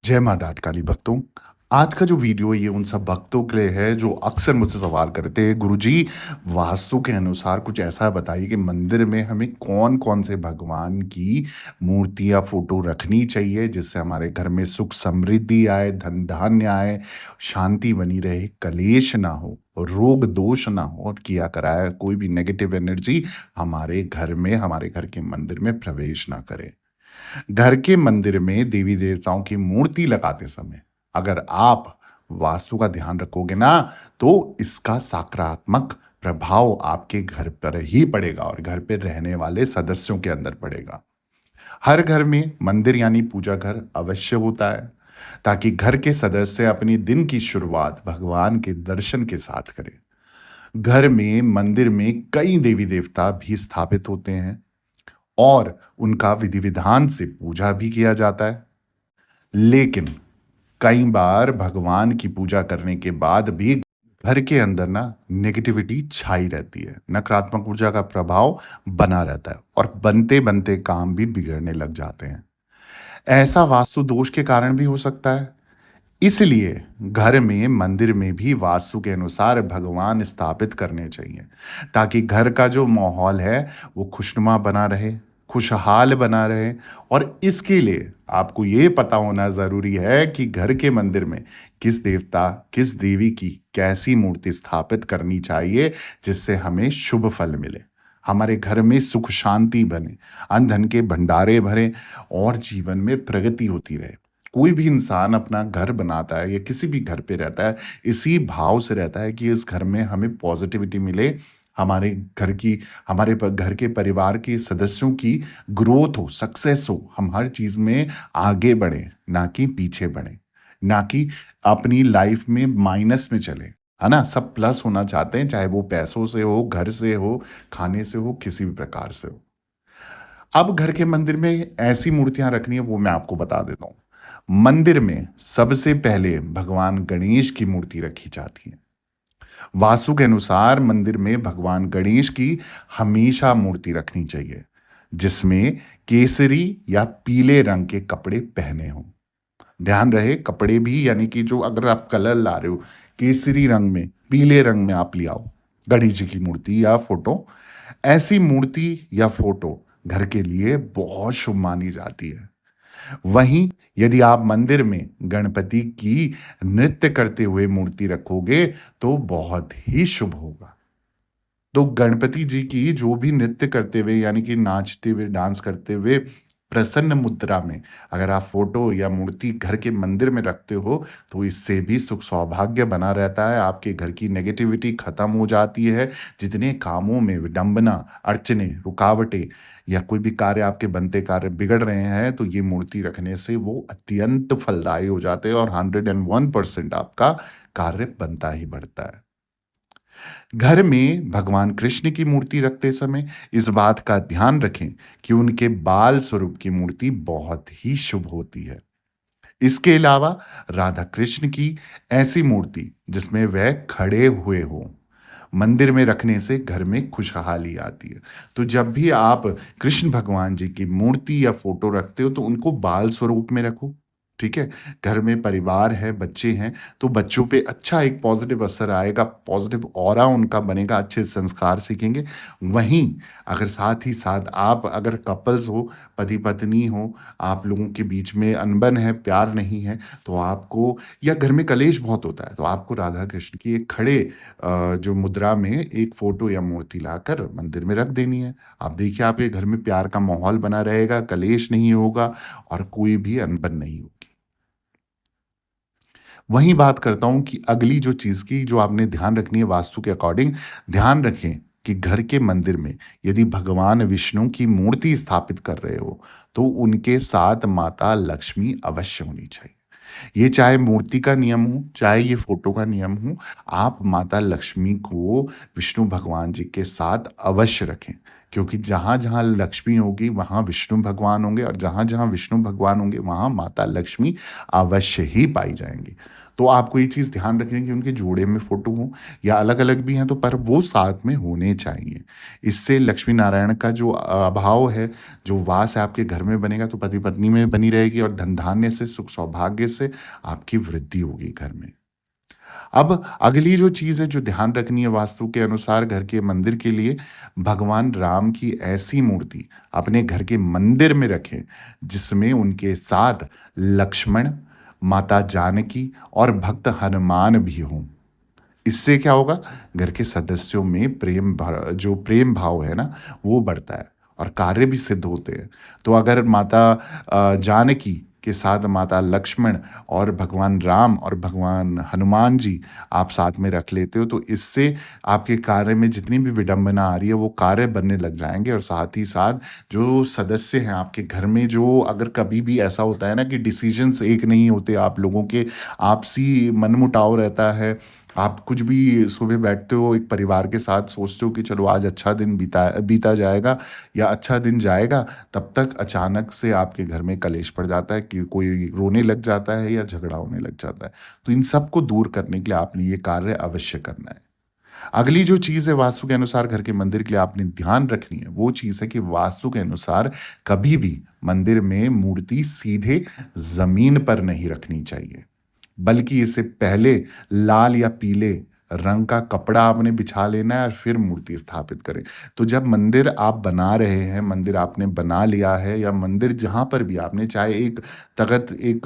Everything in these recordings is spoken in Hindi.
जय माँ डाट काली भक्तों। आज का जो वीडियो ये उन सब भक्तों के लिए है जो अक्सर मुझसे सवाल करते हैं, गुरुजी वास्तु के अनुसार कुछ ऐसा बताइए कि मंदिर में हमें कौन-कौन से भगवान की मूर्ति या फ़ोटो रखनी चाहिए जिससे हमारे घर में सुख समृद्धि आए, धन-धान्य आए, शांति बनी रहे, कलेश ना हो, रोग दोष ना हो और किया कराया कोई भी नेगेटिव एनर्जी हमारे घर में, हमारे घर के मंदिर में प्रवेश ना करे। घर के मंदिर में देवी देवताओं की मूर्ति लगाते समय अगर आप वास्तु का ध्यान रखोगे ना तो इसका सकारात्मक प्रभाव आपके घर पर ही पड़ेगा और घर पे रहने वाले सदस्यों के अंदर पड़ेगा। हर घर में मंदिर यानी पूजा घर अवश्य होता है ताकि घर के सदस्य अपनी दिन की शुरुआत भगवान के दर्शन के साथ करें। घर में मंदिर में कई देवी देवता भी स्थापित होते हैं और उनका विधि विधान से पूजा भी किया जाता है। लेकिन कई बार भगवान की पूजा करने के बाद भी घर के अंदर ना नेगेटिविटी छाई रहती है, नकारात्मक ऊर्जा का प्रभाव बना रहता है और बनते बनते काम भी बिगड़ने लग जाते हैं। ऐसा वास्तु दोष के कारण भी हो सकता है। इसलिए घर में मंदिर में भी वास्तु के अनुसार भगवान स्थापित करने चाहिए ताकि घर का जो माहौल है वो खुशनुमा बना रहे, खुशहाल बना रहे। और इसके लिए आपको ये पता होना ज़रूरी है कि घर के मंदिर में किस देवता किस देवी की कैसी मूर्ति स्थापित करनी चाहिए जिससे हमें शुभ फल मिले, हमारे घर में सुख शांति बने, अन्न धन के भंडारे भरे और जीवन में प्रगति होती रहे। कोई भी इंसान अपना घर बनाता है या किसी भी घर पे रहता है इसी भाव से रहता है कि इस घर में हमें पॉजिटिविटी मिले, हमारे घर की घर के परिवार के सदस्यों की ग्रोथ हो, सक्सेस हो, हम हर चीज़ में आगे बढ़ें, ना कि पीछे बढ़ें, ना कि अपनी लाइफ में माइनस में चलें, है ना? सब प्लस होना चाहते हैं, चाहे वो पैसों से हो, घर से हो, खाने से हो, किसी भी प्रकार से हो। अब घर के मंदिर में ऐसी मूर्तियां रखनी है वो मैं आपको बता देता हूँ। मंदिर में सबसे पहले भगवान गणेश की मूर्ति रखी जाती है। वास्तु के अनुसार मंदिर में भगवान गणेश की हमेशा मूर्ति रखनी चाहिए जिसमें केसरी या पीले रंग के कपड़े पहने हों। ध्यान रहे कपड़े भी यानी कि जो अगर आप कलर ला रहे हो केसरी रंग में, पीले रंग में आप ले आओ गणेश जी की मूर्ति या फोटो। ऐसी मूर्ति या फोटो घर के लिए बहुत शुभ मानी जाती है। वहीं यदि आप मंदिर में गणपति की नृत्य करते हुए मूर्ति रखोगे तो बहुत ही शुभ होगा। तो गणपति जी की जो भी नृत्य करते हुए यानी कि नाचते हुए डांस करते हुए प्रसन्न मुद्रा में अगर आप फोटो या मूर्ति घर के मंदिर में रखते हो तो इससे भी सुख सौभाग्य बना रहता है, आपके घर की नेगेटिविटी खत्म हो जाती है। जितने कामों में विडंबना, अड़चने, रुकावटें या कोई भी कार्य आपके बनते कार्य बिगड़ रहे हैं तो ये मूर्ति रखने से वो अत्यंत फलदायी हो जाते हैं और 101% आपका कार्य बनता ही बढ़ता है। घर में भगवान कृष्ण की मूर्ति रखते समय इस बात का ध्यान रखें कि उनके बाल स्वरूप की मूर्ति बहुत ही शुभ होती है। इसके अलावा राधा कृष्ण की ऐसी मूर्ति जिसमें वह खड़े हुए हों मंदिर में रखने से घर में खुशहाली आती है। तो जब भी आप कृष्ण भगवान जी की मूर्ति या फोटो रखते हो तो उनको बाल स्वरूप में रखो। ठीक है? घर में परिवार है, बच्चे हैं, तो बच्चों पे अच्छा एक पॉजिटिव असर आएगा, पॉजिटिव ऑरा उनका बनेगा, अच्छे संस्कार सीखेंगे। वहीं अगर साथ ही साथ आप अगर कपल्स हो, पति-पत्नी हो, आप लोगों के बीच में अनबन है, प्यार नहीं है, तो आपको या घर में कलेश बहुत होता है, तो आपको राधा कृष्ण की एक खड़े जो मुद्रा में एक फ़ोटो या मूर्ति लाकर मंदिर में रख देनी है। आप देखिए आपके घर में प्यार का माहौल बना रहेगा, कलेश नहीं होगा और कोई भी अनबन नहीं होगी। वहीं बात करता हूँ कि अगली जो चीज़ की जो आपने ध्यान रखनी है वास्तु के अकॉर्डिंग, ध्यान रखें कि घर के मंदिर में यदि भगवान विष्णु की मूर्ति स्थापित कर रहे हो, तो उनके साथ माता लक्ष्मी अवश्य होनी चाहिए। ये चाहे मूर्ति का नियम हो, चाहे ये फ़ोटो का नियम हो, आप माता लक्ष्मी को विष्णु भगवान जी के साथ अवश्य रखें। क्योंकि जहाँ-जहाँ लक्ष्मी होगी, वहाँ विष्णु भगवान होंगे और जहाँ-जहाँ विष्णु भगवान होंगे, वहाँ माता लक्ष्मी अवश्य ही पाई जाएँगी। तो आपको ये चीज़ ध्यान रखनी है कि उनके जोड़े में फ़ोटो हो या अलग-अलग भी हैं तो पर वो साथ में होने चाहिए। इससे लक्ष्मी नारायण का जो अभाव है, जो वास है आपके घर में बनेगा तो पति-पत्नी में बनी रहेगी और धन-धान्य से, सुख-सौभाग्य से आपकी वृद्धि होगी घर में। अब अगली जो चीज़ है जो ध्यान रखनी है वास्तु के अनुसार घर के मंदिर के लिए, भगवान राम की ऐसी मूर्ति अपने घर के मंदिर में रखें, जिसमें उनके साथ लक्ष्मण, माता जानकी और भक्त हनुमान भी हों। इससे क्या होगा? घर के सदस्यों में प्रेम भाव है ना, वो बढ़ता है और कार्य भी सिद्ध होते हैं। तो अगर माता जानकी के साथ माता लक्ष्मण और भगवान राम और भगवान हनुमान जी आप साथ में रख लेते हो, तो इससे आपके कार्य में जितनी भी विडंबना आ रही है, वो कार्य बनने लग जाएँगे और साथ ही साथ जो सदस्य हैं आपके घर में, जो अगर कभी भी ऐसा होता है ना कि डिसीज़न्स एक नहीं होते, आप लोगों के आपसी मनमुटाव रहता है, आप कुछ भी सुबह बैठते हो एक परिवार के साथ सोचते हो कि चलो आज अच्छा दिन बीता बीता जाएगा या अच्छा दिन जाएगा, तब तक अचानक से आपके घर में कलेश पड़ जाता है कि कोई रोने लग जाता है या झगड़ा होने लग जाता है। तो इन सबको दूर करने के लिए आपने ये कार्य अवश्य करना है। अगली जो चीज़ है वास्तु के अनुसार घर के मंदिर के लिए आपने ध्यान रखनी है, वो चीज़ है कि वास्तु के अनुसार कभी भी मंदिर में मूर्ति सीधे ज़मीन पर नहीं रखनी चाहिए। बल्कि इससे पहले लाल या पीले रंग का कपड़ा आपने बिछा लेना है और फिर मूर्ति स्थापित करें। तो जब मंदिर आप बना रहे हैं, मंदिर आपने बना लिया है या मंदिर जहाँ पर भी आपने चाहे एक तख़्त एक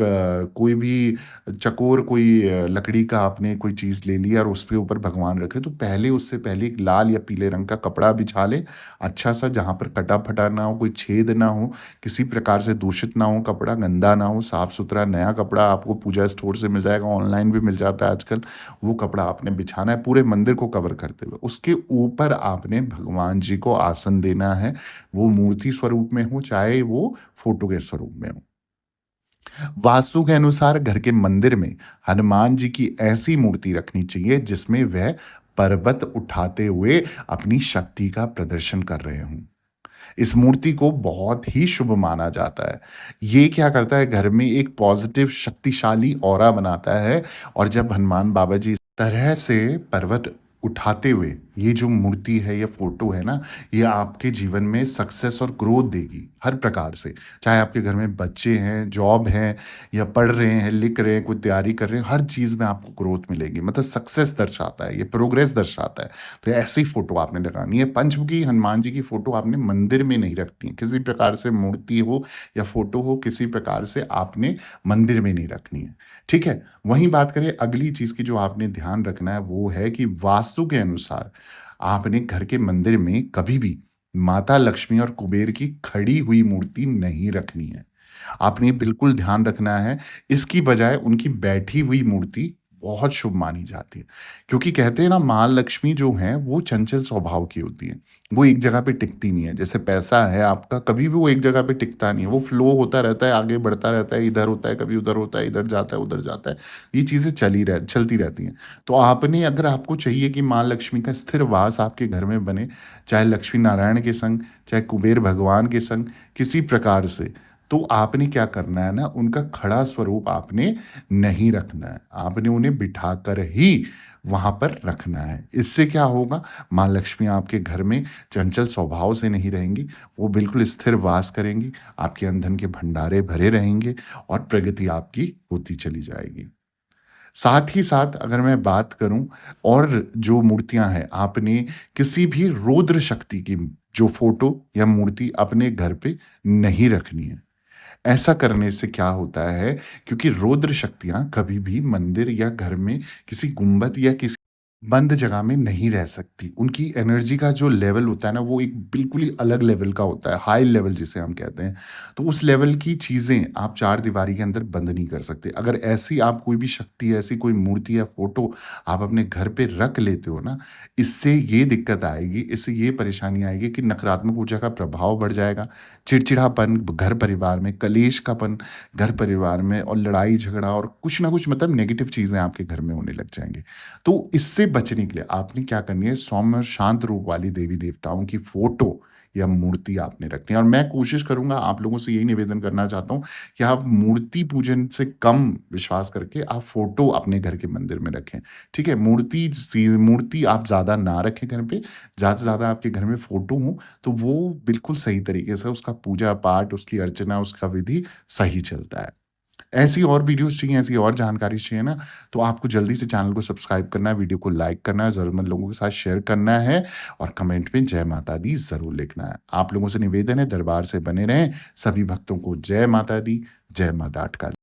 कोई भी चकोर कोई लकड़ी का आपने कोई चीज़ ले लिया और उसके ऊपर भगवान रखे, तो पहले उससे पहले एक लाल या पीले रंग का कपड़ा बिछा लें, अच्छा-सा जहाँ पर कटा-फटा ना हो, कोई छेद ना हो, किसी प्रकार से दूषित ना हो कपड़ा, गंदा ना हो, साफ-सुथरा नया कपड़ा आपको पूजा स्टोर से मिल जाएगा, ऑनलाइन भी मिल जाता है आजकल। वो कपड़ा आपने बिछाना है पूरे मंदिर को कवर करते हुए। उसके ऊपर आपने भगवान जी को आसन देना है, वो मूर्ति स्वरूप में हो, चाहे वो फ़ोटो के स्वरूप में हो। वास्तु के अनुसार घर के मंदिर में हनुमान जी की ऐसी मूर्ति रखनी चाहिए जिसमें वह पर्वत उठाते हुए अपनी शक्ति का प्रदर्शन कर रहे हों। इस मूर्ति को बहुत ही शुभ माना जाता है। ये क्या करता है घर में एक पॉज़िटिव शक्तिशाली ऑरा बनाता है और जब हनुमान बाबा जी इस तरह से पर्वत उठाते हुए ये जो मूर्ति है, ये फ़ोटो है ना, ये आपके जीवन में सक्सेस और ग्रोथ देगी हर प्रकार से। चाहे आपके घर में बच्चे हैं, जॉब है या पढ़ रहे हैं, लिख रहे हैं, कोई तैयारी कर रहे हैं, हर चीज़ में आपको ग्रोथ मिलेगी। मतलब सक्सेस दर्शाता है, ये प्रोग्रेस दर्शाता है। तो ऐसी फ़ोटो आपने लगानी है। पंचमुखी हनुमान जी की फ़ोटो आपने मंदिर में नहीं रखनी है। किसी प्रकार से मूर्ति हो या फ़ोटो हो, किसी प्रकार से आपने मंदिर में नहीं रखनी है। ठीक है? वहीं बात करें अगली चीज़ की जो आपने ध्यान रखना है, वो है कि वास्तु के अनुसार आपने घर के मंदिर में कभी भी माता लक्ष्मी और कुबेर की खड़ी हुई मूर्ति नहीं रखनी है। आपने बिल्कुल ध्यान रखना है, इसकी बजाय उनकी बैठी हुई मूर्ति बहुत शुभ मानी जाती है। क्योंकि कहते हैं ना माँ लक्ष्मी जो हैं वो चंचल स्वभाव की होती हैं। वो एक जगह पे टिकती नहीं है। जैसे पैसा है आपका कभी भी वो एक जगह पे टिकता नहीं है। वो फ्लो होता रहता है, आगे बढ़ता रहता है, इधर होता है, कभी उधर होता है, इधर जाता है, उधर जाता है। ये चीज़ें चलती रहती हैं। तो आपने अगर आपको चाहिए कि माँ लक्ष्मी का स्थिर वास आपके घर में बने, चाहे लक्ष्मी नारायण के संग, चाहे कुबेर भगवान के संग, किसी प्रकार से, तो आपने क्या करना है ना, उनका खड़ा स्वरूप आपने नहीं रखना है। आपने उन्हें बिठाकर ही वहाँ पर रखना है। इससे क्या होगा, माँ लक्ष्मी आपके घर में चंचल स्वभाव से नहीं रहेंगी, वो बिल्कुल स्थिर वास करेंगी, आपके अंधन के भंडारे भरे रहेंगे और प्रगति आपकी होती चली जाएगी। साथ ही साथ अगर मैं बात करूँ और जो मूर्तियाँ हैं, आपने किसी भी रौद्र शक्ति की जो फ़ोटो या मूर्ति अपने घर पे नहीं रखनी है। ऐसा करने से क्या होता है, क्योंकि रौद्र शक्तियाँ कभी भी मंदिर या घर में किसी गुंबद या किसी बंद जगह में नहीं रह सकती। उनकी एनर्जी का जो लेवल होता है ना, वो एक बिल्कुल ही अलग लेवल का होता है, हाई लेवल जिसे हम कहते हैं। तो उस लेवल की चीज़ें आप चारदीवारी के अंदर बंद नहीं कर सकते। अगर ऐसी आप कोई भी शक्ति, ऐसी कोई मूर्ति या फ़ोटो आप अपने घर पे रख लेते हो ना, इससे ये दिक्कत आएगी, इससे ये परेशानी आएगी कि नकारात्मक ऊर्जा का प्रभाव बढ़ जाएगा, चिड़चिड़ापन घर परिवार में, कलेश कापन घर परिवार में और लड़ाई झगड़ा और कुछ ना कुछ मतलब नेगेटिव चीज़ें आपके घर में होने लग जाएँगी। तो इससे बचने के लिए आपने क्या करनी है, सौम्य और शांत रूप वाली देवी-देवताओं की फ़ोटो या मूर्ति आपने रखनी है और मैं कोशिश करूँगा आप लोगों से यही निवेदन करना चाहता हूँ कि आप मूर्ति पूजन से कम विश्वास करके आप फ़ोटो अपने घर के मंदिर में रखें, ठीक है? मूर्ति आप ज़्यादा ना रखें घर पे, ज़्यादा से ज़्यादा आपके घर में फ़ोटो हो, तो वो बिल्कुल सही तरीके से उसका पूजा-पाठ, उसकी अर्चना, उसका विधि सही चलता है। ऐसी और वीडियोज़ चाहिए, ऐसी और जानकारी चाहिए ना, तो आपको जल्दी से चैनल को सब्सक्राइब करना है, वीडियो को लाइक करना है, ज़रूरतमंद लोगों के साथ शेयर करना है और कमेंट में जय माता दी ज़रूर लिखना है। आप लोगों से निवेदन है दरबार से बने रहें, सभी भक्तों को जय माता दी, जय माँ डाठ काली।